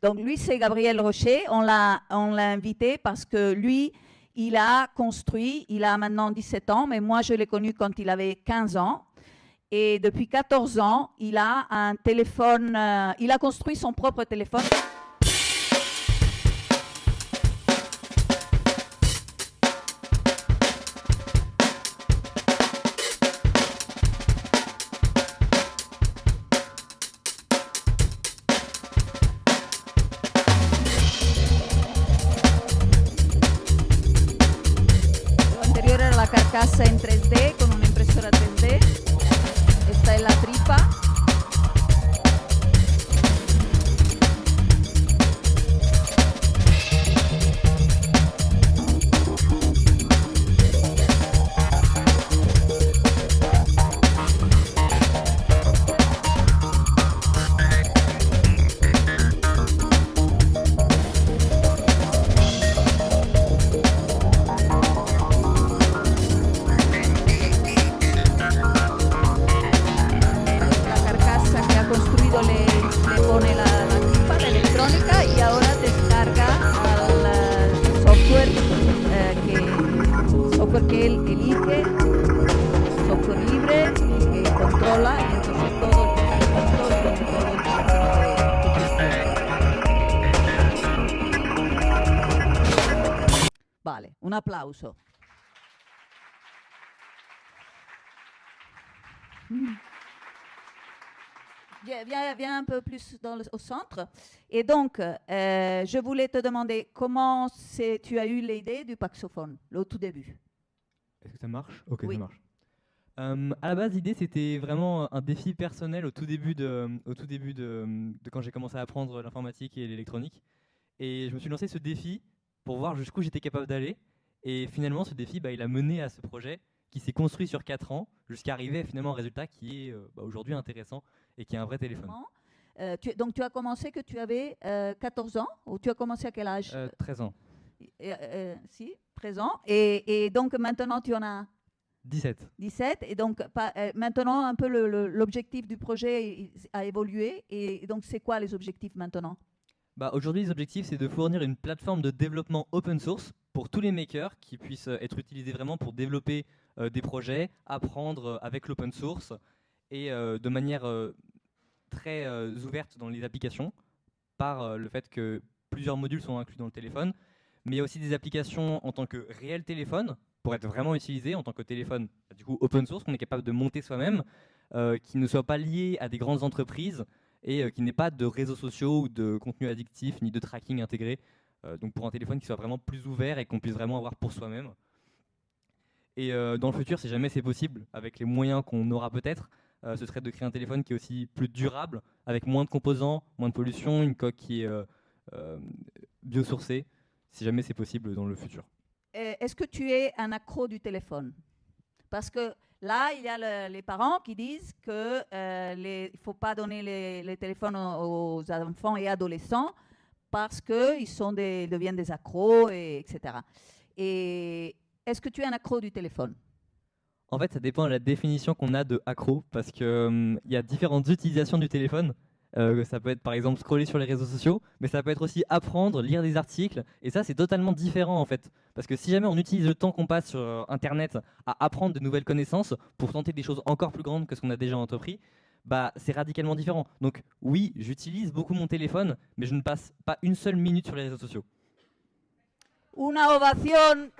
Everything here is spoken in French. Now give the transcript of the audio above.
Donc lui, c'est Gabriel Rocher. On l'a invité parce que lui, il a maintenant 17 ans, mais moi, je l'ai connu quand il avait 15 ans. Et depuis 14 ans, il a un téléphone, il a construit son propre téléphone. La carcasa en 3D con una impresora 3D. Esta es la tripa. Que él elige, software libre, que controla, y entonces todo el Vale, un aplauso. Viens un peu plus au centre. Et donc, je voulais te demander comment tu as eu l'idée du saxophone, au tout début. Est-ce que ça marche? Ok, oui. Ça marche. À la base, l'idée, c'était vraiment un défi personnel au tout début de quand j'ai commencé à apprendre l'informatique et l'électronique. Et je me suis lancé ce défi pour voir jusqu'où j'étais capable d'aller. Et finalement, ce défi, il a mené à ce projet qui s'est construit sur 4 ans jusqu'à arriver finalement à un résultat qui est aujourd'hui intéressant et qui est un vrai téléphone. Donc, tu as commencé que tu avais 14 ans ou tu as commencé à quel âge? 13 ans. Si, 13 ans. Et donc, maintenant, tu en as 17. 17. Et donc, maintenant, un peu l'objectif du projet a évolué. Et donc, c'est quoi les objectifs maintenant? Aujourd'hui, les objectifs, c'est de fournir une plateforme de développement open source pour tous les makers qui puissent être utilisés vraiment pour développer des projets, apprendre avec l'open source et de manière très ouverte dans les applications par le fait que plusieurs modules sont inclus dans le téléphone. Mais il y a aussi des applications en tant que réel téléphone pour être vraiment utilisé en tant que téléphone du coup open source qu'on est capable de monter soi-même, qui ne soit pas lié à des grandes entreprises et qui n'ait pas de réseaux sociaux ou de contenu addictif ni de tracking intégré. Donc pour un téléphone qui soit vraiment plus ouvert et qu'on puisse vraiment avoir pour soi-même. Et dans le futur, si jamais c'est possible, avec les moyens qu'on aura peut-être, ce serait de créer un téléphone qui est aussi plus durable, avec moins de composants, moins de pollution, une coque qui est biosourcée, si jamais c'est possible dans le futur. Est-ce que tu es un accro du téléphone? Parce que là, il y a les parents qui disent qu'il ne faut pas donner les téléphones aux enfants et adolescents parce qu'ils deviennent des accros, etc. Et est-ce que tu es un accro du téléphone? En fait, ça dépend de la définition qu'on a de accro, parce qu'il y a différentes utilisations du téléphone. Ça peut être par exemple scroller sur les réseaux sociaux, mais ça peut être aussi apprendre, lire des articles, et ça c'est totalement différent en fait. Parce que si jamais on utilise le temps qu'on passe sur Internet à apprendre de nouvelles connaissances pour tenter des choses encore plus grandes que ce qu'on a déjà entrepris, c'est radicalement différent. Donc oui, j'utilise beaucoup mon téléphone, mais je ne passe pas une seule minute sur les réseaux sociaux. Una ovación.